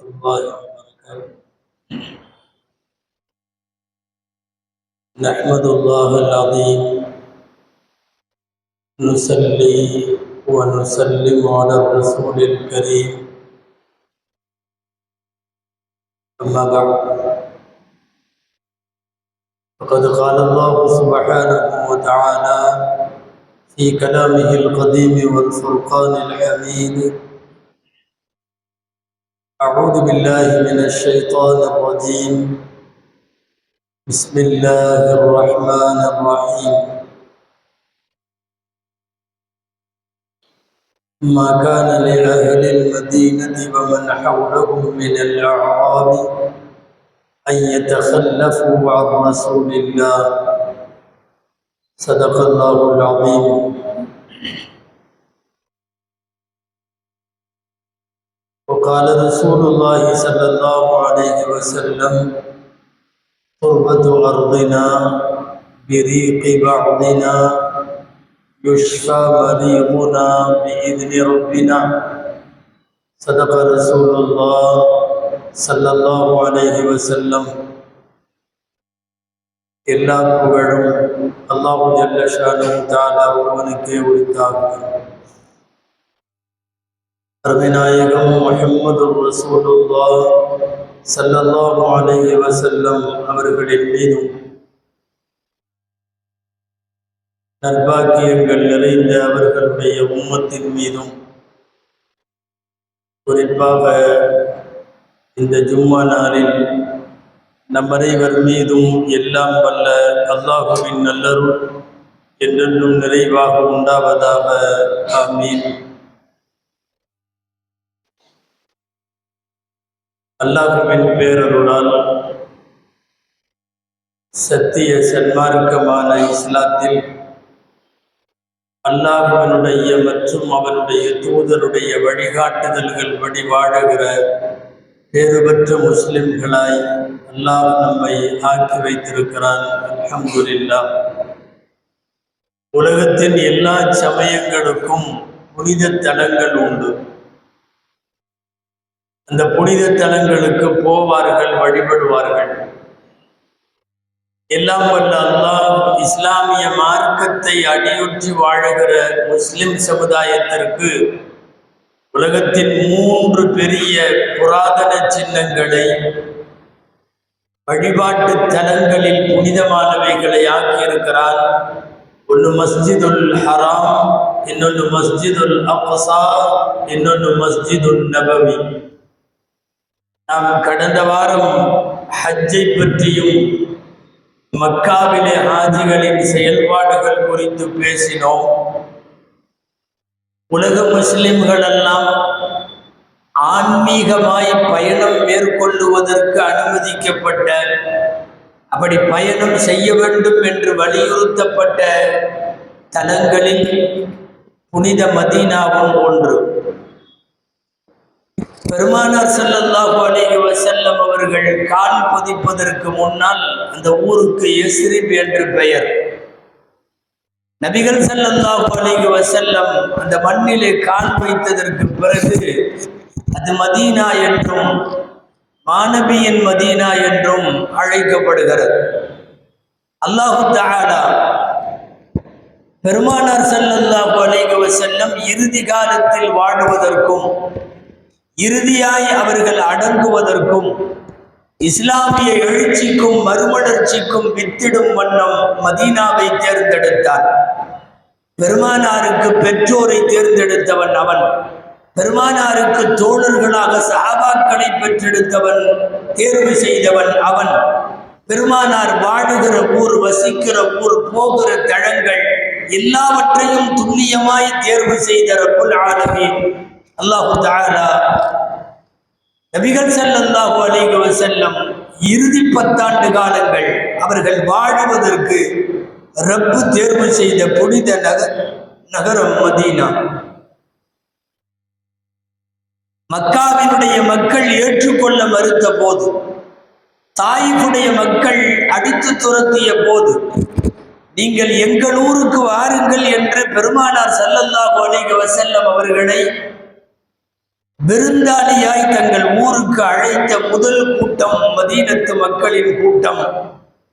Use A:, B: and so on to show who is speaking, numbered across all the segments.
A: الله وبركاته. نحمد الله العظيم نصلي ونسلم على الرسول الكريم أما بعد فقد قال الله سبحانه وتعالى في كلامه القديم والفرقان الحميد: أعوذ بالله من الشيطان الرجيم. بسم الله الرحمن الرحيم. ما كان لأهل المدينة ومن حولهم من الأعراب أن يتخلفوا عن رسول الله. صدق الله العظيم. وقال رسول الله صلى الله عليه وسلم: تربة أرضنا بريق بعضنا يشفى مريضنا بإذن ربنا. صدق رسول الله صلى الله عليه وسلم. எல்லா புகழும் அல்லாஹு ஜல்ல ஷானஹு தஆலா ஒருவனுக்கே உரித்தாகும். அருமைநாயகம் முஹம்மது ரசூலுல்லாஹ் ஸல்லல்லாஹு அலைஹி வஸல்லம் அவர்களின் மீதும் நற்பாக்கியங்கள் நிறைந்த அவர்களுடைய உம்மத்தின் மீதும் குறிப்பாக இந்த ஜும்மா நாளில் நம் அனைவர் மீதும் எல்லாம் வல்ல அல்லாஹுவின் நல்லருள் என்றென்றும் நிறைவாக உண்டாவதாக. ஆமீன். அல்லாஹுவின் பேரருளால் சத்திய சன்மார்க்கமான இஸ்லாத்தில் அல்லாஹுவினுடைய மற்றும் அவனுடைய தூதருடைய வழிகாட்டுதல்கள் படி வாழுகிற பேறுபெற்ற முஸ்லிம்களாய் அல்லாஹ் நம்மை ஆக்கி வைத்திருக்கிறான். அல்ஹம்துலில்லாஹ். உலகத்தின் எல்லா சமயங்களுக்கும் புனித தலங்கள் உண்டு. அந்த புனித தலங்களுக்கு போவார்கள், வழிபடுவார்கள். எல்லாம் வல்ல அல்லாஹ் இஸ்லாமிய மார்க்கத்தை அடியொற்றி வாழுகிற முஸ்லிம் சமுதாயத்திற்கு உலகத்தின் 3 பெரிய புராதன சின்னங்களை வழிபாட்டு தலங்களில் புனிதமானவைகளை ஆக்கியிருக்கிறார். ஒன்று மஸ்ஜிதுல் ஹராம், இன்னொன்று மஸ்ஜிதுல் அக்ஸா, இன்னொன்று மஸ்ஜிதுல் நபவி. நாம் கடந்த வாரம் ஹஜ்ஜை பற்றியும் மக்காவிலே ஹாஜிகளின் செயல்பாடுகள் குறித்து பேசினோம். உலக முஸ்லிம்கள் எல்லாம் ஆன்மீகமாய் பயணம் மேற்கொள்ளுவதற்கு அனுமதிக்கப்பட்ட, அப்படி பயணம் செய்ய வேண்டும் என்று வலியுறுத்தப்பட்ட தலங்களில் புனித மதீனாவும் ஒன்று. பெருமானார் ஸல்லல்லாஹு அலைஹி வஸல்லம் அவர்கள் கால் பதிப்பதற்கு முன்னால் அந்த ஊருக்கு யஸ்ரிப் என்று பெயர். நபிகள் ஸல்லல்லாஹு அலைஹி வஸல்லம் அந்த மண்ணிலே கால் வைத்ததற்கு பிறகு அது மதீனா என்றும் மாநபியின் மதீனா என்றும் அழைக்கப்படுகிறது. அல்லாஹு தஆலா பெருமானார் ஸல்லல்லாஹு அலைஹி வஸல்லம் இறுதி காலத்தில் வாழுவதற்கும் இறுதியாய் அவர்கள் அடங்குவதற்கும் இஸ்லாமிய எழுச்சிக்கும் மறுமலர்ச்சிக்கும் வித்திடும் வண்ணம் மதீனாவை தேர்ந்தெடுத்தார். பெருமானாருக்கு பெற்றோரை தேர்ந்தெடுத்தவன் அவன். பெருமானாருக்கு தோழர்களாக சஹாபாக்களை பெற்றெடுத்தவன், தேர்வு செய்தவன் அவன். பெருமானார் வாழுகிற ஊர், வசிக்கிற ஊர், போகிற தளங்கள் எல்லாவற்றையும் துல்லியமாய் தேர்வு செய்த ரப்புல் ஆலமீன் அல்லாஹு தஆலா நபிகள் ஸல்லல்லாஹு அலைஹி வஸல்லம் இறுதி 10 ஆண்டு காலங்கள் அவர்கள் வாழுவதற்கு ரப்பு தேர்வு செய்த புனித நகரம் மதீனா. மக்காவினுடைய மக்கள் ஏற்றுக்கொள்ள மறுத்த போது, தாயிஃபுடைய மக்கள் அடித்து துரத்திய போது, நீங்கள் எங்கள் ஊருக்கு வாருங்கள் என்று பெருமானார் ஸல்லல்லாஹு அலைஹி வஸல்லம் அவர்களை விருந்தாளியாய் தங்கள் ஊருக்கு அழைத்த முதல் கூட்டம் மதீனத்து மக்களின் கூட்டம்.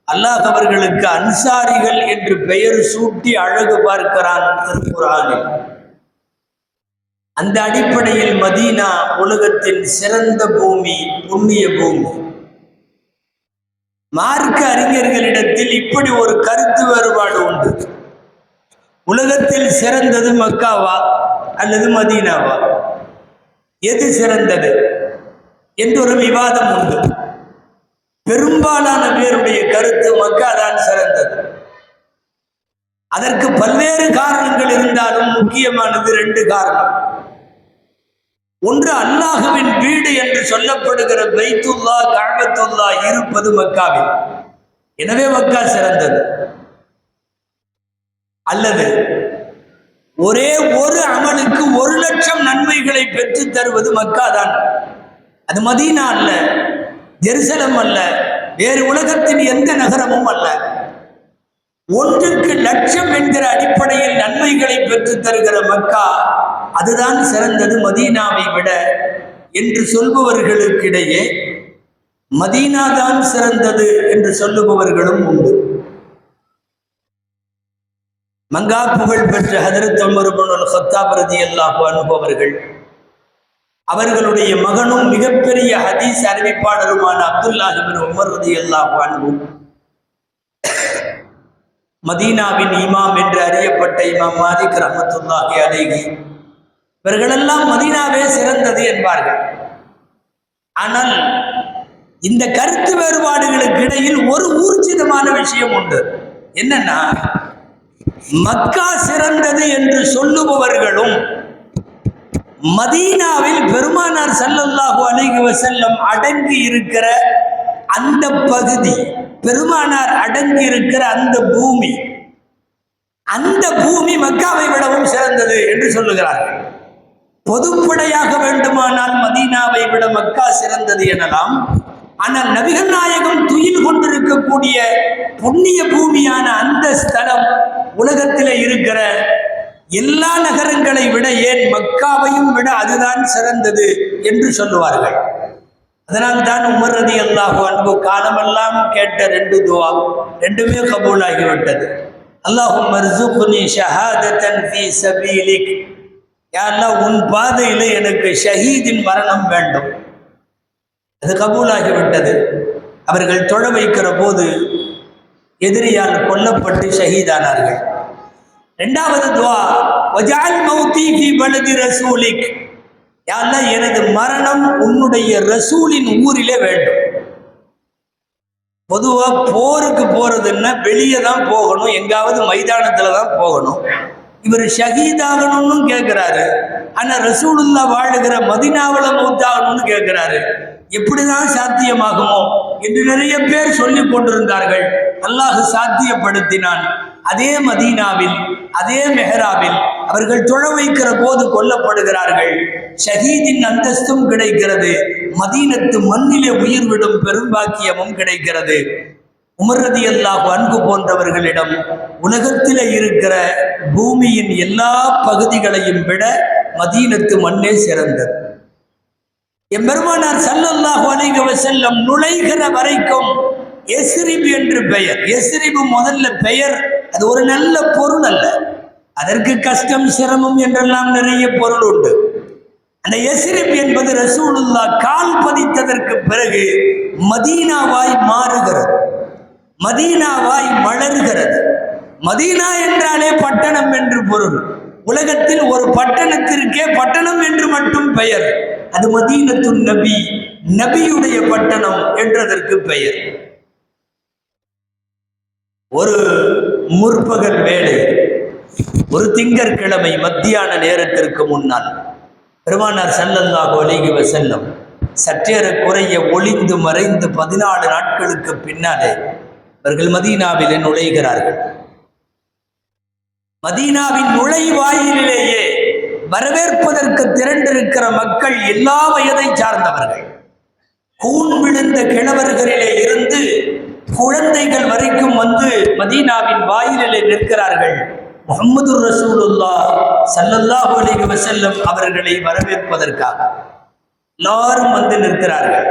A: அல்லாஹ் அவர்களுக்கு அன்சாரிகள் என்று பெயர் சூட்டி அழகு பார்க்கிறான் திருக்குர்ஆனில். அந்த அடிப்படையில் மதீனா உலகத்தின் சிறந்த பூமி, புண்ணிய பூமி. மார்க்க அறிஞர்களிடத்தில் இப்படி ஒரு கருத்து வேறுபாடு உண்டு. உலகத்தில் சிறந்தது மக்காவா அல்லது மதீனாவா, எது சிறந்தது என்று ஒரு விவாதம் உண்டு. பெரும்பாலான பேருடைய கருத்து மக்கா தான் சிறந்தது. அதற்கு பல்வேறு காரணங்கள் இருந்தாலும் முக்கியமானது 2 காரணம். ஒன்று, அல்லாஹுவின் வீடு என்று சொல்லப்படுகிற பைத்துல்லா, கஅபத்துல்லா இருப்பது மக்காவில். எனவே மக்கா சிறந்தது. அல்லது ஒரே ஒரு அமலுக்கு 1,00,000 நன்மைகளை பெற்று தருவது மக்கா தான். அது மதீனா அல்ல, ஜெருசலம் அல்ல, வேறு உலகத்தின் எந்த நகரமும் அல்ல. 1க்கு 1,00,000 என்கிற அடிப்படையில் நன்மைகளை பெற்று தருகிற மக்கா அதுதான் சிறந்தது மதீனாவை விட என்று சொல்பவர்களுக்கிடையே மதீனா தான் சிறந்தது என்று சொல்லுபவர்களும் உண்டு. மங்கா புகழ் பெற்ற ஹதரத் உமர் இப்னுல் கத்தாப் ரலியல்லாஹு அன்ஹு அவர்களுடைய மகனும் மிகப்பெரிய ஹதீஸ் அறிவிப்பாளருமான அப்துல்லாஹ் இப்னு உமர் ரலியல்லாஹு அன்ஹு மதீனாவின் இமாம் என்று அறியப்பட்ட இமாம் மாலிக் ரஹ்மத்துல்லாஹி அலைஹி இவர்களெல்லாம் மதீனாவே சிறந்தது என்பார்கள். ஆனால் இந்த கருத்து வேறுபாடுகளுக்கு இடையில் ஒரு ஊர்ஜிதமான விஷயம் உண்டு. என்னன்னா, மக்கா சிறந்தது என்று சொல்லுபவர்களும் மதீனாவில் பெருமானார் ஸல்லல்லாஹு அலைஹி வஸல்லம் அடங்கி இருக்கிற அந்த பகுதி, பெருமானார் அடங்கி இருக்கிற அந்த பூமி மக்காவை விடவும் சிறந்தது என்று சொல்லுகிறார்கள். பொதுப்படையாக வேண்டுமானால் மதீனாவை விட மக்கா சிறந்தது எனலாம். ஆனால் நபிகள் நாயகம் துயில் கொண்டிருக்கக்கூடிய புண்ணிய பூமியான அந்த ஸ்தலம் உலகத்தில் இருக்கிற எல்லா நகரங்களை விட, ஏன் மக்காவையும் விட அதுதான் சிறந்தது என்று சொல்லுவார்கள். அதனால் தான் உமர் ரலியல்லாஹு அன்ஹு காலமெல்லாம் கேட்ட 2 துஆ, 2மே கபூலாகிவிட்டது. அல்லாஹும்ம ர்ஸுக்னி ஷஹாதத்தன் ஃபீ சபீலிக், யா அல்லாஹ் உன் பாதையில் எனக்கு ஷஹீதின் மரணம் வேண்டும். அது கபூலாகிவிட்டது. அவர்கள் தொழ வைக்கிற போது எதிரியால் கொல்லப்பட்டு ஷஹீதானார்கள். 2வது துஆ, வஜஅல் மௌதி ஃபீ பலதி ரசூலிக், யா அல்லாஹ் எனது மரணம் உன்னுடைய ரசூலின் ஊரிலே வேண்டும். பொதுவா போருக்கு போறதுன்னா வெளியே தான் போகணும், எங்காவது மைதானத்துல தான் போகணும். இவர் ஷஹீதாகணும்னு கேட்கிறாரு. ஆனா ரசூலுல்லாஹ் வாழுகிற மதீனாவுல மௌத்தாகணும்னு கேட்கிறாரு. எப்படிதான் சாத்தியமாகுமோ என்று நிறைய பேர் சொல்லிக் கொண்டிருந்தார்கள். அல்லாஹ் சாத்தியப்படுத்தினான். அதே மதீனாவில், அதே மெஹராபில் அவர்கள் தொழ வைக்கிற போது கொல்லப்படுகிறார்கள். ஷஹீதின் அந்தஸ்தும் கிடைக்கிறது, மதீனத்து மண்ணிலே உயிர் விடும் பெரும்பாக்கியமும் கிடைக்கிறது. உமர் ரலியல்லாஹு அன்ஹு போன்றவர்களிடம் உலகத்திலே இருக்கிற பூமியின் எல்லா பகுதிகளையும் விட மதீனத்து மண்ணே சிறந்தது. எம்பெருமானார் ஸல்லல்லாஹு அலைஹி வஸல்லம் நுழைகிற வரைக்கும் எஸ்ரிப் என்று பெயர். எஸ்ரிப் முதல்ல பெயர், அது ஒரு நல்ல பொருள் அல்ல. அதற்கு கஷ்டம், சிரமம் என்றெல்லாம் நிறைய பொருள் உண்டு. அந்த எஸ்ரிப் என்பது ரசூலுல்லாஹ் கால் பதித்ததற்கு பிறகு மதீனாவாய் மாறுகிறது, மதீனாவாய் மலர்கிறது. மதீனா என்றாலே பட்டணம் என்று பொருள். உலகத்தில் ஒரு பட்டணத்திற்கே பட்டணம் என்று மட்டும் பெயர். அது மதீனத்து நபி, நபியுடைய பட்டணம் என்றதற்கு பெயர். ஒரு முற்பகல் வேளை, ஒரு திங்கட்கிழமை மத்தியான நேரத்திற்கு முன்னால் பெருமானார் ஸல்லல்லாஹு அலைஹி வஸல்லம் சற்றேறக்குறைய ஒளிந்து மறைந்து 14 நாட்களுக்கு பின்னாலே அவர்கள் மதீனாவிலே நுழைகிறார்கள். மதீனாவின் நுழைவாயிலேயே வரவேற்பதற்கு திரண்டிருக்கிற மக்கள் எல்லா வயதை சார்ந்தவர்கள். கூன் விழுந்த கிழவர்களிலே இருந்து குழந்தைகள் வரைக்கும் வந்து மதீனாவின் வாயிலிலே நிற்கிறார்கள். முஹம்மது ரசூலுல்லாஹ் ஸல்லல்லாஹு அலைஹி வஸல்லம் அவர்களை வரவேற்பதற்காக. எல்லாரும் வந்து நிற்கிறார்கள்.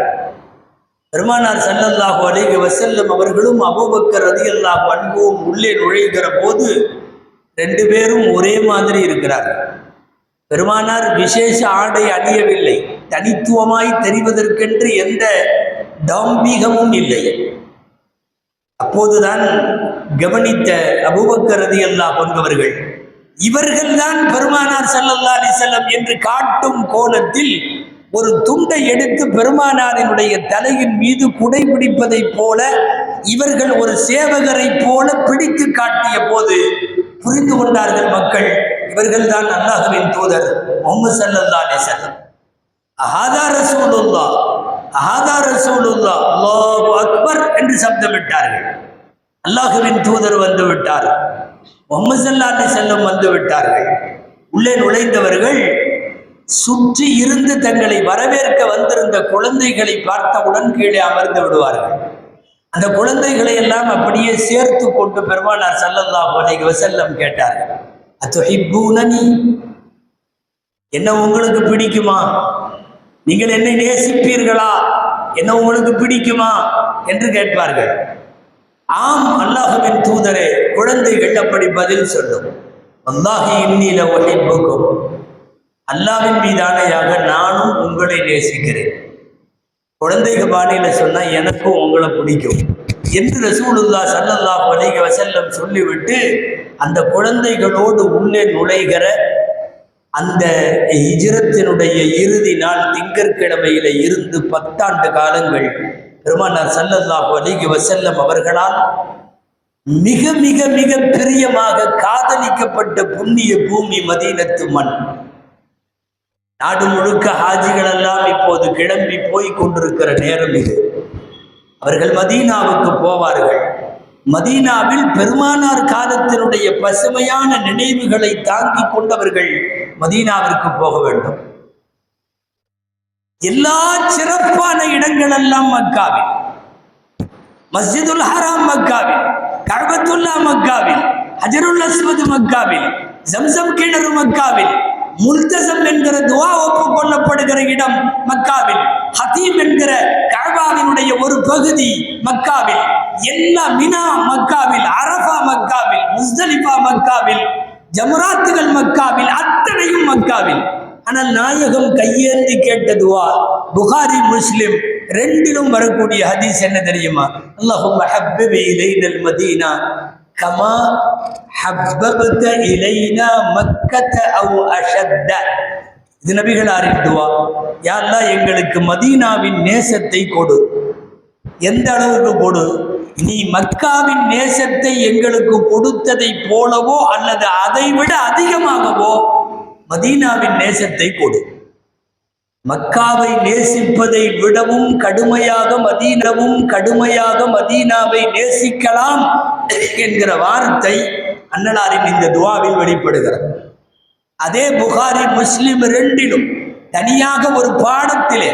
A: பெருமானார் ஸல்லல்லாஹு அலைஹி வஸல்லம் அவர்களும் அபூபக்கர் ரலியல்லாஹு அன்ஹுவும் உள்ளே நுழைகிற போது 2 பேரும் ஒரே மாதிரி இருக்கிறார்கள். பெருமானார் விசேஷ ஆடை அணியவில்லை, தனித்துவமாய் தெரிவதற்கென்று எந்த டாம்பீகமும் இல்லை. அப்போதுதான் கவனித்த அபூபக்கர் ரலியல்லாஹு அன்ஹு அவர்கள், இவர்கள்தான் பெருமானார் ஸல்லல்லாஹு அலைஹி வஸல்லம் என்று காட்டும் கோலத்தில் ஒரு துண்டை எடுத்து பெருமானாரினுடைய தலையின் மீது குடை பிடிப்பதைப் போல இவர்கள் ஒரு சேவகரை போல பிடித்து காட்டிய போது புரிந்து கொண்டார்கள் மக்கள், இவர்கள் தான் அல்லாஹ்வின் தூதர் முஹம்மது ஸல்லல்லாஹு அலைஹி வஸல்லம். அஹாதா ரசூலுல்லாஹ், அஹாதா ரசூலுல்லாஹ், அல்லாஹு அக்பர் என்று சப்தமிட்டார்கள். அல்லாஹ்வின் தூதர் வந்து விட்டார், முஹம்மது ஸல்லல்லாஹு அலைஹி வஸல்லம் வந்து விட்டார்கள். உள்ளே நுழைந்தவர்கள் சுற்றி இருந்து தங்களை வரவேற்க வந்திருந்த குழந்தைகளை பார்த்தவுடன் கீழே அமர்ந்து விடுவார்கள். அந்த குழந்தைகளை எல்லாம் அப்படியே சேர்த்து கொண்டு பெருமானார் ஸல்லல்லாஹு அலைஹி வஸல்லம் கேட்டார்கள், அத்துஹிப்பூனனி, என்ன உங்களுக்கு பிடிக்குமா? நீங்கள் என்னை நேசிப்பீர்களா? என்ன உங்களுக்கு பிடிக்குமா என்று கேட்பார்கள். ஆம் அல்லாஹ்வின் தூதரே, குழந்தைகள் அப்படி பதில் சொல்லும். வல்லாஹி இன்னி லஉஹிப்புக்கும், அல்லாஹ்வின் மீதானையாக நானும் உங்களை நேசிக்கிறேன். குழந்தைங்க பாணியில சொன்னா எனக்கும் உங்களை பிடிக்கும் என்று ரசூலுல்லாஹ் ஸல்லல்லாஹு அலைஹி வஸல்லம் சொல்லிவிட்டு அந்த குழந்தைகளோடு உள்ளே நுழைகிற அந்த ஹிஜ்ரத்தினுடைய இறுதி நாள் திங்கட்கிழமையில இருந்து 10 ஆண்டு காலங்கள் பெருமானார் ஸல்லல்லாஹு அலைஹி வஸல்லம் அவர்களால் மிக மிக மிக பிரியமாக காதலிக்கப்பட்ட புண்ணிய பூமி மதீனத்து மண். நாடு முழுக்க ஹாஜிகள் எல்லாம் இப்போது கிளம்பி போய் கொண்டிருக்கிற நேரம் இது. அவர்கள் மதீனாவுக்கு போவார்கள். மதீனாவில் பெருமானார் காலத்தினுடைய பசுமையான நினைவுகளை தாங்கிக் கொண்டவர்கள் மதீனாவிற்கு போக வேண்டும். எல்லா சிறப்பான இடங்கள் எல்லாம் மக்காவில், மஸ்ஜிதுல் ஹராம் மக்காவில், கஅபத்துல்லா மக்காவில், ஹஜருல் அஸ்வத் மக்காவில், ஜம்சம் கிணறு மக்காவில், முல்தசம் என்கிற துவா ஒப்புக்கொள்ளப்படுகிற இடம் மக்காவில், ஹதீம் என்கிற கஅபாவினுடைய ஒரு பகுதி மக்காவில், எல்லா மினா மக்காவில், அரஃபா மக்காவில், முஸ்தலிஃபா மக்காவில், ஜமராத்துகள் மக்காவில், அத்தனையும் மக்காவில். ஆனால் நாயகம் கையேந்தி கேட்ட துவா புகாரி முஸ்லிம் 2லும் வரக்கூடிய ஹதீஸ் என்ன தெரியுமா? அல்லாஹும்ம ஹப்பிப் இலைனல் மதீனா கமா ஹப்பபத இலைனா மக்கத அவ் அஷத்த. இது நபிகளாரின் துவா. யா அல்லாஹ், எங்களுக்கு மதீனாவின் நேசத்தை கொடு. எந்த அளவுக்கு கொடு? நீ மக்காவின் நேசத்தை எங்களுக்கு கொடுத்ததை போலவோ அல்லது அதை விட அதிகமாகவோ மதீனாவின் நேசத்தை கொடு. மக்காவை நேசிப்பதை விடவும் கடுமையாக மதீனாவை நேசிக்கலாம் என்கிற வார்த்தை அன்னலாரின் இந்த துவாவில் வெளிப்படுகிறது. அதே புகாரி முஸ்லிம் 2லும் தனியாக ஒரு பாடத்திலே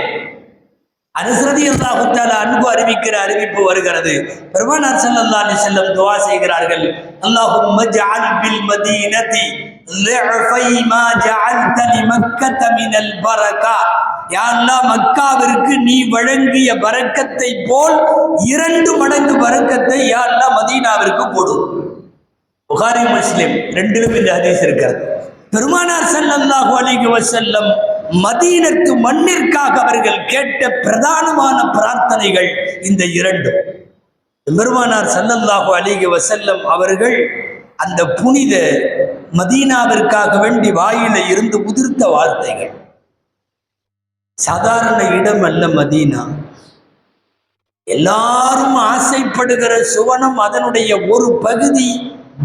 A: அனஸ் ரலியல்லாஹு தஆலா அன்ஹு அறிவிக்கிற அறிவிப்பு வருகிறது. பெருமானார் ஸல்லல்லாஹு அலைஹி வஸல்லம் துஆ செய்கிறார்கள், அல்லாஹும்ம ஜஅல் பில் மதீனதி லிஃபை மா ஜஅல்த லிமக்கத மினல் பரக்கா. யா அல்லாஹ், மக்காவிற்கு நீ வழங்கிய பரக்கத்தை போல் 2 மடங்கு பரக்கத்தை யா அல்லாஹ் மதீனாவிற்கு கொடு. புகாரி முஸ்லிம் 2லும் இந்த ஹதீஸ் இருக்கிறது. பெருமானார் ஸல்லல்லாஹு அலைஹி வஸல்லம் மதீனத்து மண்ணிற்காக அவர்கள் கேட்ட பிரதானமான பிரார்த்தனைகள் இந்த 2. பெருமானார் ஸல்லல்லாஹு அலைஹி வஸல்லம் அவர்கள் அந்த புனித மதீனாவிற்காக வேண்டி வாயில இருந்து உதிர்த்த வார்த்தைகள். சாதாரண இடம் அல்ல மதீனா. எல்லாரும் ஆசைப்படுகிற சுவனம் அதனுடைய ஒரு பகுதி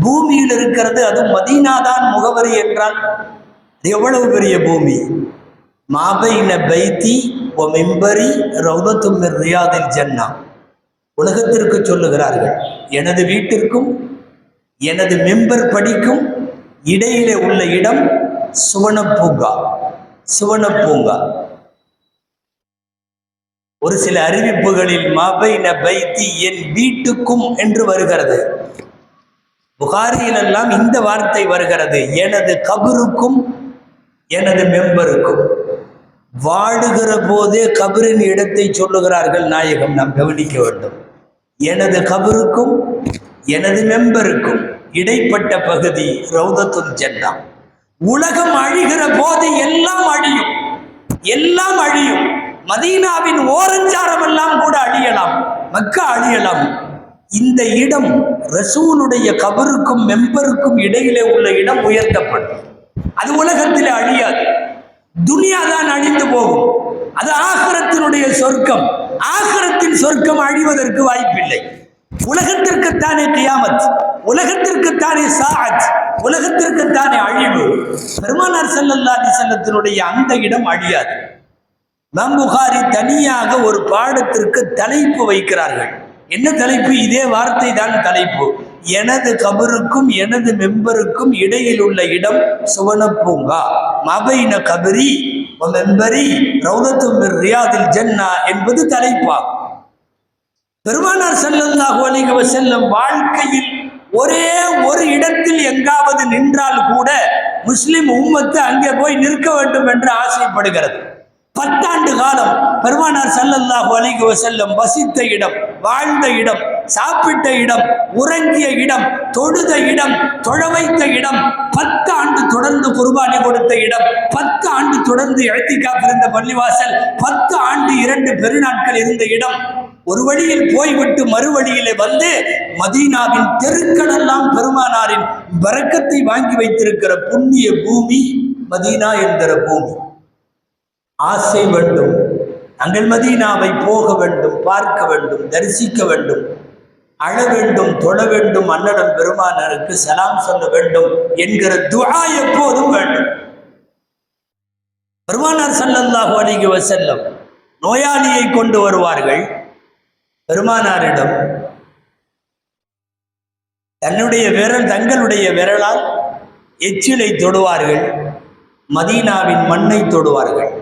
A: பூமியில் இருக்கிறது. அது மதீனாதான் முகவரி என்றால் எவ்வளவு பெரிய பூமி! மாபைன பைத்தி ஒ மிம்பரி ரௌதத்தும் மின் ரியாதில் ஜன்னா. உலகத்திற்கு சொல்லுகிறார்கள், எனது வீட்டிற்கும் எனது மெம்பர் படிக்கும் இடையிலே உள்ள இடம் சுவனப்பூங்கா. சுவனப்பூங்கா. ஒரு சில அறிவிப்புகளில் மாபைன பைத்தி என் வீட்டுக்கும் என்று வருகிறது. புகாரியிலெல்லாம் இந்த வார்த்தை வருகிறது, எனது கபருக்கும் எனது மெம்பருக்கும். வாழுகிற போதே கபரின் இடத்தை சொல்லுகிறார்கள் நாயகம். நாம் கவனிக்க வேண்டும். எனது கபருக்கும் எனது மெம்பருக்கும் இடைப்பட்ட பகுதி ரௌதத்துல் ஜன்னா. உலகம் அழிகிற போது எல்லாம் அழியும், எல்லாம் அழியும். மதீனாவின் ஓரஞ்சாரம் எல்லாம் கூட அழியலாம், மக்கா அழியலாம். இந்த இடம் ரசூலுடைய கபருக்கும் மெம்பருக்கும் இடையிலே உள்ள இடம் உயர்த்தப்படும். அது உலகத்தில் அழியாது. துனியா தான் அழிந்து போகும். அது ஆகிரத்தினுடைய சொர்க்கம். ஆகிரத்தின் சொர்க்கம் அழிவதற்கு வாய்ப்பில்லை. உலகத்திற்குத்தானே கியாமத், உலகத்திற்குத்தானே சாஅத், உலகத்திற்குத்தானே அழிவு. பெருமானார் ஸல்லல்லாஹு அலைஹி வஸல்லத்தினுடைய அந்த இடம் அழியாது. இமாம் புகாரி தனியாக ஒரு பாடத்திற்கு தலைப்பு வைக்கிறார்கள். என்ன தலைப்பு? இதே வார்த்தை தான் தலைப்பு. எனது கபருக்கும் எனது மெம்பருக்கும் இடையில் உள்ள இடம் சுவனப்பூங்கா. மபைன கபரி மெம்பரி ரௌதத்தும் மின் ரியாதில் ஜன்னா என்பது தலைப்பாகும். பெருமானார் ஸல்லல்லாஹு அலைஹி வஸல்லம் வாழ்க்கையில் ஒரே ஒரு இடத்தில் எங்காவது நின்றால் கூட முஸ்லிம் உம்மத்து அங்கே போய் நிற்க வேண்டும் என்று ஆசைப்படுகிறது. 10 ஆண்டு காலம் பெருமானார் ஸல்லல்லாஹு அலைஹி வஸல்லம் வசித்த இடம், வாழ்ந்த இடம், சாப்பிட்ட இடம், உறங்கிய இடம், தொழுத இடம், தொழ வைத்த இடம், 10 ஆண்டு தொடர்ந்து குர்பானி கொடுத்த இடம், 10 ஆண்டு தொடர்ந்து இஅ்திகாஃப் இருந்த பள்ளிவாசல், 10 ஆண்டு 2 பெருநாட்கள் இருந்த இடம். ஒரு வழியில் போய்விட்டு மறுவழியிலே வந்து மதீனாவின் தெருக்களெல்லாம் பெருமானாரின் பரக்கத்தை வாங்கி வைத்திருக்கிற புண்ணிய பூமி மதீனா என்கிற பூமி. ஆசை வேண்டும், நாங்கள் மதீனாவை போக வேண்டும், பார்க்க வேண்டும், தரிசிக்க வேண்டும், அழ வேண்டும், தொழ வேண்டும், அன்னடம் பெருமானாருக்கு சலாம் சொல்ல வேண்டும் என்கிற துஆ எப்போதும் வேண்டும். பெருமானார் ஸல்லல்லாஹு அலைஹி வஸல்லம் நோயாளியை கொண்டு வருவார்கள். பெருமானாரிடம் தங்களுடைய விரலால் எச்சிலை தொடுவார்கள், மதீனாவின் மண்ணை தொடுவார்கள்.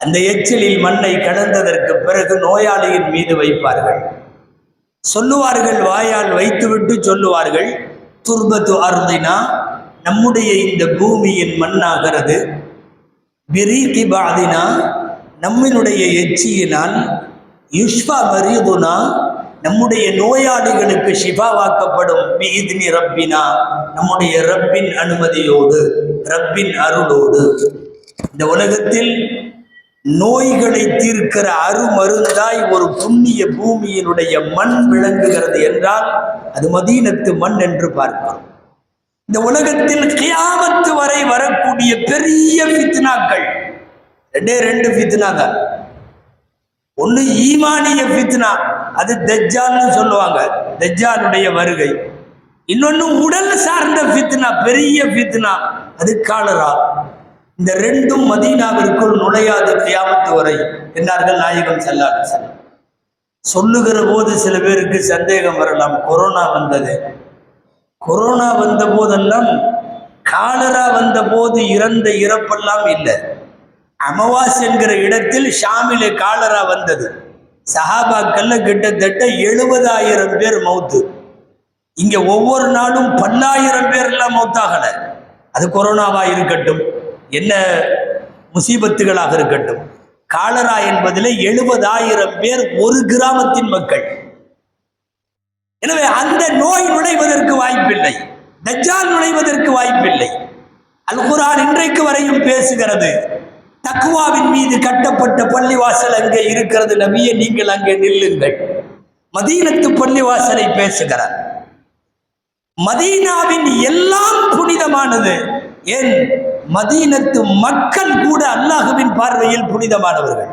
A: அந்த எச்சிலில் மண்ணை கடந்ததற்கு பிறகு நோயாளியின் மீது வைப்பார்கள். சொல்லுவார்கள், வாயால் வைத்துவிட்டு சொல்லுவார்கள், துர்பத்து அர்தினா, நம்முடைய இந்த பூமியின் மண்ணாகிறது, பிரீகி பாதினா, நம்மினுடைய எச்சியினால், யுஷ்பா மரீதுனா, நம்முடைய நோயாளிகளுக்கு ஷிஃபாவாக்கப்படும், பீதினி ரப்பினா, நம்முடைய ரப்பின் அனுமதியோடு, ரப்பின் அருளோடு. இந்த உலகத்தில் நோய்களை தீர்க்கிற அருமருந்தாய் ஒரு புண்ணிய பூமியினுடைய மண் விளங்குகிறது என்றால் அது மதீனத்து மண் என்று பார்க்கிறோம். இந்த உலகத்தில் கியாமத்து வரை வரக்கூடிய பெரிய ஃபித்னாக்கள் 2 ஃபித்னா தான். ஒன்று ஈமானிய ஃபித்னா, அது தஜ்ஜால்னு சொல்லுவாங்க, தஜ்ஜாலுடைய வருகை. இன்னொன்று உடல் சார்ந்த ஃபித்னா, பெரிய ஃபித்னா, அது காலரா. இந்த 2ம் மதீனாவிற்குள் நுழையாது கியாமத்து வரை என்றார்கள் நாயகம் ஸல்லல்லாஹு அலைஹி வஸல்லம். சொல்லுகிற போது சில பேருக்கு சந்தேகம் வரலாம். கொரோனா வந்தது, கொரோனா வந்த போதெல்லாம் காலரா வந்த போது இறந்த இறப்பெல்லாம் இல்லை. அமவாஸ் என்கிற இடத்தில் ஷாமிலே காலரா வந்தது. சஹாபாக்கள்ல கிட்டத்தட்ட 70,000 பேர் மௌத்து. இங்க ஒவ்வொரு நாளும் 10,000 பேர் எல்லாம் மௌத்தாகல. அது கொரோனாவா இருக்கட்டும், என்ன முசீபத்துகளாக இருக்கட்டும், காலரா என்பதில் 70,000 பேர் ஒரு கிராமத்தின் மக்கள். எனவே அந்த நோய் நுழைவதற்கு வாய்ப்பில்லை, தஜ்ஜால் நுழைவதற்கு வாய்ப்பில்லை. அல் குர்ஆன் இன்றைக்கு வரையும் பேசுகிறது, தக்வாவின் மீது கட்டப்பட்ட பள்ளிவாசல் அங்கே இருக்கிறது, நபியே நீங்கள் அங்கே நில்லுங்கள். மதீனத்து பள்ளிவாசலை பேசுகிறார். மதீனாவின் எல்லாம் புனிதமானது. ஏன், மதீனத்து மக்கள் கூட அல்லாஹ்வின் பார்வையில் புனிதமானவர்கள்.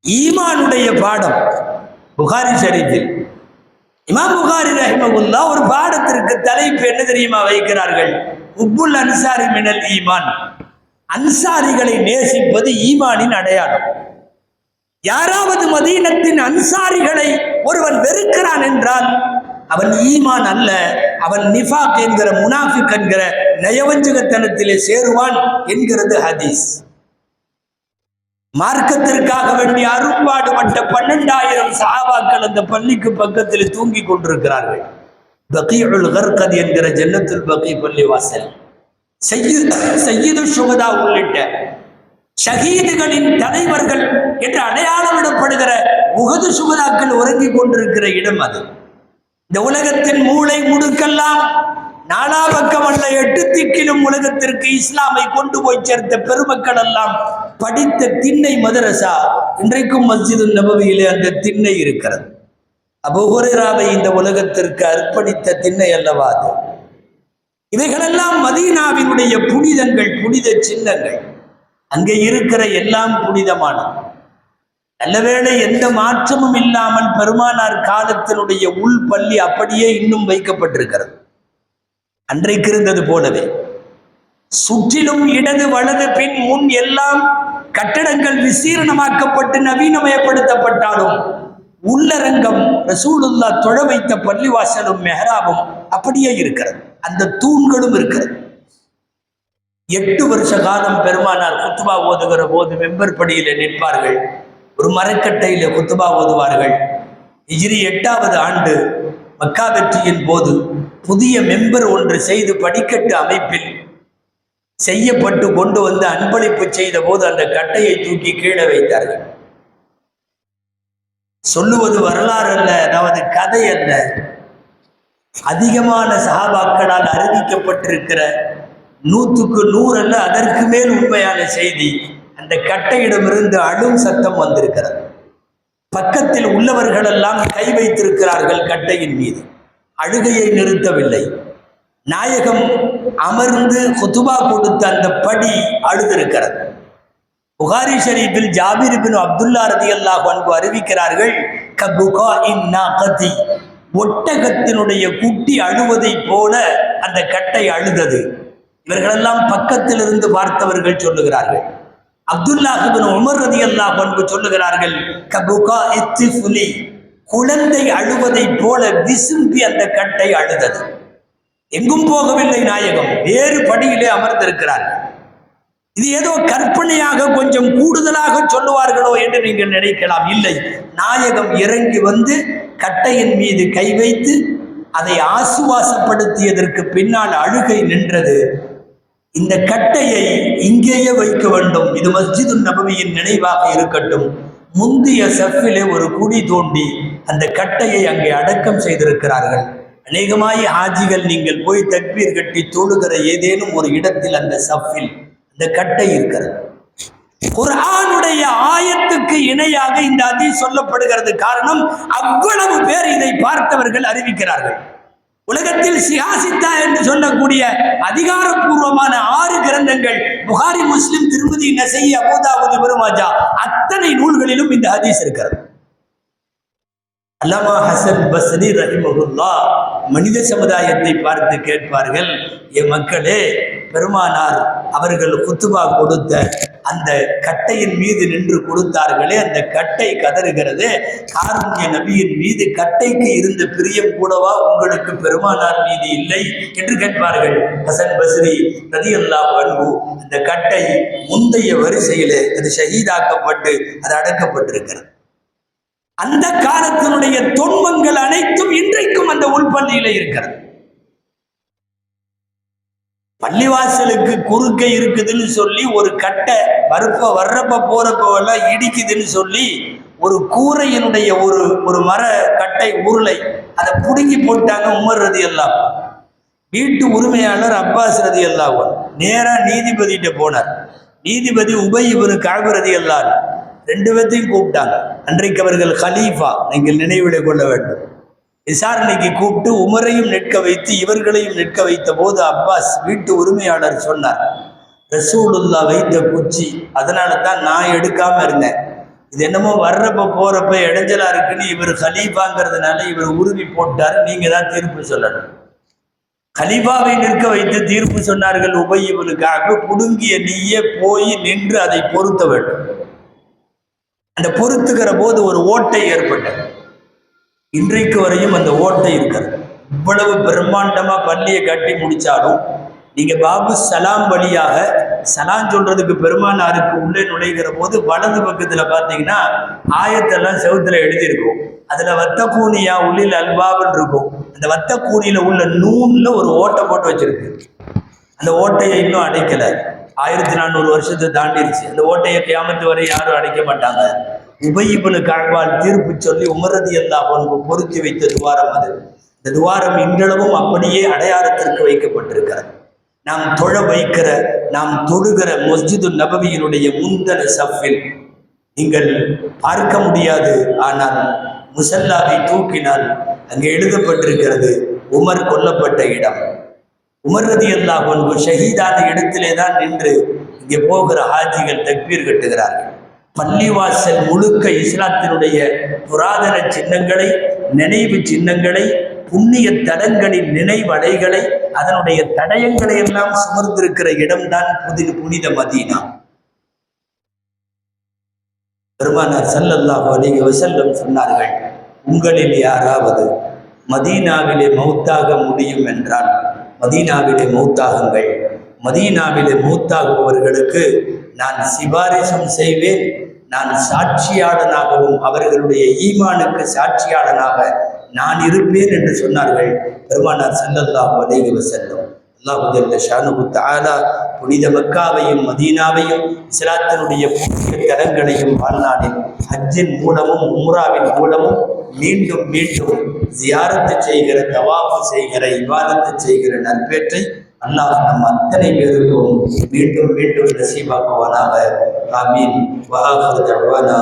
A: ஈமானுடைய பாடம் புகாரி ஷரீஃபில் இமாம் புகாரி ரஹிமஹுல்லாஹ் ஒரு பாடத்திற்கு தலைப்பு என்ன தெரியுமா வைக்கிறார்கள்? உப்புல் அன்சாரி மினல் ஈமான். அன்சாரிகளை நேசிப்பது ஈமானின் அடையாளம். யாராவது மதீனத்தின் அன்சாரிகளை ஒருவன் வெறுக்கிறான் என்றால் அவன் ஈமான் அல்ல, அவன் நிஃபாக் என்கிற முனாஃபிக் என்கிற நயவஞ்சகத்தனத்திலே சேருவான் என்கிறது ஹதீஸ். மார்க்கத்திற்காக வேண்டிய அரும்பாடுபட்ட 12,000 சஹாபாக்கள் அந்த பள்ளிக்கு பக்கத்தில் தூங்கி கொண்டிருக்கிறார்கள். பகீஉல் கர்கத் என்கிற ஜன்னத்துல் பகீ பள்ளி வாசல். சையீது சுகதா உள்ளிட்ட ஷஹீதுகளின் தலைவர்கள் என்று அடையாளமிடப்படுகிற உஹது சுகதாக்கள் உறங்கிக் கொண்டிருக்கிற இடம் அது. இந்த உலகத்தின் மூளை முடுக்கெல்லாம் நாலா பக்கம் அல்ல 8 திக்கிலும் உலகத்திற்கு இஸ்லாமை கொண்டு போய் சேர்த்த பெருமக்கள் எல்லாம் படித்த திண்ணை மதரசா இன்றைக்கும் மஸ்ஜிது நபவியிலே அந்த திண்ணை இருக்கிறது. அபூ ஹுரைராவை இந்த உலகத்திற்கு அர்ப்பணித்த திண்ணை அல்லவா அது. இவைகளெல்லாம் மதீனாவினுடைய புனிதங்கள், புனித சின்னங்கள். அங்கே இருக்கிற எல்லாம் புனிதமானது. நல்லவேளை எந்த மாற்றமும் இல்லாமல் பெருமானார் காலத்தினுடைய உள் பள்ளி அப்படியே இன்னும் வைக்கப்பட்டிருக்கிறது. அன்றைக்கு இருந்தது போலவே சுற்றிலும் இடது வலது பின் முன் எல்லாம் கட்டடங்கள் விசீரணமாக்கப்பட்டு நவீனமயப்படுத்தப்பட்டாலும் உள்ளரங்கம் ரசூலுல்லாஹ் தொழ வைத்த பள்ளிவாசலும் மெஹராபும் அப்படியே இருக்கிறது. அந்த தூண்களும் இருக்கிறது. 8 வருஷ காலம் பெருமானார் குத்துபா ஓதுகிற போது மெம்பர் படியில நிற்பார்கள். ஒரு மரக்கட்டையில குத்துபா ஓதுவார்கள். ஹிஜ்ரி 8வது ஆண்டு மக்கா வெற்றியின் போது புதிய மெம்பர் ஒன்று செய்து படிக்கட்டு அமைப்பில் செய்யப்பட்டு கொண்டு வந்து அன்பளிப்பு செய்த போது அந்த கட்டையை தூக்கி கீழே வைத்தார்கள். சொல்லுவது வரலாறு அல்ல, அதாவது கதை அல்ல. அதிகமான சஹாபாக்களால் அறிவிக்கப்பட்டிருக்கிற 100க்கு 100 அல்ல, அதற்கு மேல் உண்மையான செய்தி. அந்த கட்டையிடமிருந்து அழும் சத்தம் வந்திருக்கிறது. பக்கத்தில் உள்ளவர்கள் எல்லாம் கை வைத்திருக்கிறார்கள் கட்டையின் மீது. அழுகையை நிறுத்தவில்லை. நாயகம் அமர்ந்து குதுபா கொடுத்த அந்த படி அழுதிருக்கிறது. புகாரி ஷரீஃபில் ஜாபிர் இப்னு அப்துல்லா ரலியல்லாஹு அன்ஹு அறிவிக்கிறார்கள், ஒட்டகத்தினுடைய குட்டி அழுவதை போல அந்த கட்டை அழுதது. இவர்களெல்லாம் பக்கத்தில் இருந்து பார்த்தவர்கள் சொல்லுகிறார்கள். அப்துல்லாஹ் இப்னு உமர் ரலியல்லாஹு அன்ஹு சொல்லுகிறார்கள், குழந்தை அழுவதை போல விசும்பி அந்த கட்டை அழுதது. எங்கும் போகவில்லை நாயகம், வேறு படியிலே அமர்ந்திருக்கிறார்கள். இது ஏதோ கற்பனையாக கொஞ்சம் கூடுதலாக சொல்லுவார்களோ என்று நீங்கள் நினைக்கலாம். இல்லை, நாயகம் இறங்கி வந்து கட்டையின் மீது கை வைத்து அதை ஆசுவாசப்படுத்தியதற்கு பின்னால் அழுகை நின்றது. இந்த கட்டையை இங்கேயே வைக்க வேண்டும், இது மஸ்ஜிது நபவியின் நினைவாக இருக்கட்டும். முந்தைய சஃபிலே ஒரு குழி தோண்டி அந்த கட்டையை அங்கே அடக்கம் செய்திருக்கிறார்கள். அநேகமாய் ஹாஜிகள் நீங்கள் போய் தக்பீர் கட்டி தொழுகிற ஏதேனும் ஒரு இடத்தில் அந்த சஃபில் இந்த கட்டை இருக்கிறது. குர்ஆனுடைய ஆயத்துக்கு இணையாக இந்த ஹதீஸ் சொல்லப்படுகிறது. காரணம், அவ்வளவு பேர் இதை பார்த்தவர்கள் அறிவிக்கிறார்கள். உலகத்தில் சியாசித்தா என்று சொல்லக்கூடிய அதிகாரப்பூர்வமான 6 கிரந்தங்கள், புகாரி, முஸ்லிம், திருமதி, நசை, அபூ தாவூத், இப்னு மாஜா, அத்தனை நூல்களிலும் இந்த ஹதீஸ் இருக்கிறது. அல்லாமா ஹசன் பஸ்ரி ரஹிமஹுல்லாஹ் மனித சமுதாயத்தை பார்த்து கேட்பார்கள், என் மக்களே, பெருமானார் அவர்கள் குத்துபா கொடுத்த அந்த கட்டையின் மீது நின்று கொடுத்தார்களே, அந்த கட்டை கதறுகிறது. காருண்ய நபியின் மீது கட்டைக்கு இருந்த பிரியம் கூடவா உங்களுக்கு பெருமானார் மீது இல்லை என்று கேட்பார்கள். ஹசன் பஸ்ரி ரலியல்லாஹு அன்ஹு, அந்த கட்டை முந்தைய வரிசையிலே அது ஷஹீதாக்கப்பட்டு அது அடக்கப்பட்டிருக்கிறது. அந்த காலத்தினுடைய தொன்மங்கள் அனைத்தும் இன்றைக்கும் அந்த உள்பள்ளியில இருக்கிறது. பள்ளிவாசலுக்கு குறுக்க இருக்குதுன்னு சொல்லி ஒரு கட்டை வர்றப்ப போறப்பெல்லாம் இடிக்குதுன்னு சொல்லி ஒரு கூரையினுடைய ஒரு மர கட்டை உருளை அதை புடுங்கி போட்டாங்க உமர் ரலியல்லாஹு அன்ஹு. வீட்டு உரிமையாளர் அப்பாஸ் ரலியல்லாஹு அன்ஹு நேரா நீதிபதிகிட்ட போனார். நீதிபதி உபய் இப்னு கஅப் ரலியல்லாஹு அன்ஹு 2 பேர்த்தையும் கூப்பிட்டாங்க. அன்றைக்கு அவர்கள் கலீஃபா, நீங்கள் நினைவிட கொள்ள வேண்டும். விசாரணைக்கு கூப்பிட்டு உமரையும் நிற்க வைத்து இவர்களையும் நிற்க வைத்த போது அப்பாஸ் வீட்டு உரிமையாளர் சொன்னார், ரசூலுல்லாஹ் வைத்த குச்சி, அதனால தான் நான் எடுக்காம இருந்தேன். இது என்னமோ வர்றப்ப போறப்ப இடைஞ்சலா இருக்குன்னு இவர் கலீஃபாங்கிறதுனால இவர் உறுதி போட்டார். நீங்க தான் தீர்ப்பு சொல்லணும். கலீஃபாவை நிற்க வைத்து தீர்ப்பு சொன்னார்கள் உபய் இப்னு கஅப், புடுங்கிய நீயே போய் நின்று அதை பொருத்த வேண்டும். அந்த பொருத்துகிற போது ஒரு ஓட்டை ஏற்பட்டது. இன்றைக்கு வரையும் அந்த ஓட்டை இருக்கிறது. இவ்வளவு பிரம்மாண்டமா பள்ளியை கட்டி முடிச்சாலும் நீங்க பாபு சலாம் வழியாக சலாம் சொல்றதுக்கு பெருமானாருக்கு உள்ளே நுழைகிற போது வலது பக்கத்துல பாத்தீங்கன்னா ஆயத்தெல்லாம் செவுத்துல எழுதியிருக்கும். அதுல வத்தக்கூனியா உள்ளில் அல்பாபுன்னு இருக்கும். அந்த வத்தக்கூனியில உள்ள நூன்ல ஒரு ஓட்டை போட்டு வச்சிருக்கு. அந்த ஓட்டையை இன்னும் அடைக்கல. 1400 வருஷத்தை தாண்டிருச்சு. அந்த ஓட்டையை கியாமத்து வரை யாரும் அடைக்க மாட்டாங்க. உபய் இப்னு கஅபால் தீர்ப்பு சொல்லி உமர் ரலியல்லாஹு அன்ஹு பொருத்தி வைத்த துவாரம் அது. இந்த துவாரம் இன்றளவும் அப்படியே அடையாளத்திற்கு வைக்கப்பட்டிருக்கிறது. நாம் தொழ வைக்கிற, நாம் தொழுகிற மஸ்ஜிது நபவியினுடைய முந்தன சஃபில் நீங்கள் பார்க்க முடியாது. ஆனால் முசல்லாவை தூக்கினால் அங்கே எழுதப்பட்டிருக்கிறது உமர் கொல்லப்பட்ட இடம். உமர் ரலியல்லாஹு அன்ஹு ஷஹீதான இடத்திலே தான் நின்று இங்கே போகிற ஹாஜிகள் தக்பீர் கட்டுகிறார்கள். பள்ளிவாசல் முழுக்க இஸ்லாத்தினுடைய புராதன சின்னங்களை, நினைவு சின்னங்களை, புண்ணிய தலங்களின் நினைவலைகளை, அதனுடைய தடயங்களை எல்லாம் சுமர்ந்திருக்கிற இடம்தான் புனித மதீனா. பெருமானார் ஸல்லல்லாஹு அலைஹி வஸல்லம் சொன்னார்கள், உங்களில் யாராவது மதீனாவிலே மௌத்தாக முடியும் என்றால் மதீனாவிலே மௌத்தாகுங்கள். மதீனாவிலே மௌத்தாகுபவர்களுக்கு நான் சிபாரிசும் செய்வேன், நான் சாட்சியாளனாகவும் அவர்களுடைய ஈமானுக்கு சாட்சியாளனாக நான் இருப்பேன் என்று சொன்னார்கள் பெருமானார் ஸல்லல்லாஹு அலைஹி வஸல்லம். அல்லாஹ் ஜல்ல ஷானுஹு தஆலா புனித மக்காவையும் மதீனாவையும் இஸ்லாத்தினுடைய புனித தலங்களையும் வாழ்நாளில் ஹஜ்ஜின் மூலமும் உம்ராவின் மூலமும் மீண்டும் மீண்டும் ஜியாரத்து செய்கிற, தவாஃப் செய்கிற, இபாதத்து செய்கிற நற்பேற்றை அல்லாஹ் நம் அத்தனை பேருக்கும் மீண்டும் மீண்டும் நசீபாக்குவானாக. ஆமீன். வஆகிரு தஅவானா